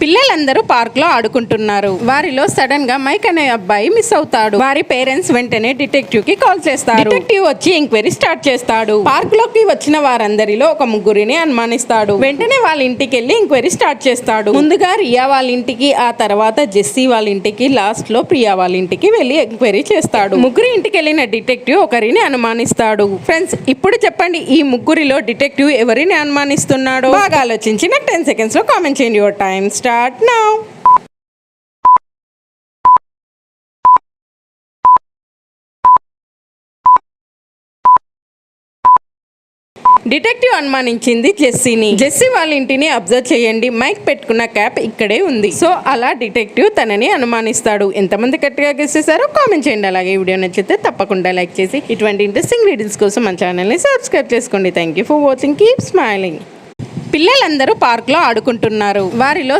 పిల్లలందరూ పార్క్ లో ఆడుకుంటున్నారు. వారిలో సడన్ గా మైక్ అనే అబ్బాయి మిస్ అవుతాడు. వారి పేరెంట్స్ వెంటనే డిటెక్టివ్ కి కాల్ చేస్తారు. డిటెక్టివ్ వచ్చి ఎంక్వైరీ స్టార్ట్ చేస్తాడు. పార్క్ లోకి వచ్చిన వారందరిలో ఒక ముగ్గురిని అనుమానిస్తాడు. వెంటనే వాళ్ళ ఇంటికి వెళ్లి ఎంక్వైరీ స్టార్ట్ చేస్తాడు. ముందుగా రియా వాళ్ళ ఇంటికి, ఆ తర్వాత జెస్సీ వాళ్ళ ఇంటికి, లాస్ట్ లో ప్రియా వాళ్ళ ఇంటికి వెళ్లి ఎంక్వైరీ చేస్తాడు. ముగ్గురి ఇంటికి వెళ్లిన డిటెక్టివ్ ఒకరిని అనుమానిస్తాడు. ఫ్రెండ్స్, ఇప్పుడు చెప్పండి, ఈ ముగ్గురిలో డిటెక్టివ్ ఎవరిని అనుమానిస్తున్నాడో? బాగా ఆలోచించి నాకు 10 seconds లో కామెంట్ చేయండి. Your time start now. Detective అనుమానించింది జెస్సీని. జెస్సీ వాళ్ళ ఇంటిని అబ్జర్వ్ చేయండి. మైక్ పెట్టుకున్న క్యాప్ ఇక్కడే ఉంది. సో అలా డిటెక్టివ్ తనని అనుమానిస్తాడు. ఎంతమంది కరెక్ట్గా గెస్ చేశారో కామెంట్ చేయండి. అలాగే వీడియో నచ్చితే తప్పకుండా లైక్ చేసి ఇటువంటి ఇంట్రెస్టింగ్ వీడియోస్ కోసం మన ఛానల్ని సబ్స్క్రైబ్ చేసుకోండి. Thank you for watching. Keep smiling. పిల్లలందరూ పార్క్ లో ఆడుకుంటున్నారు. వారిలో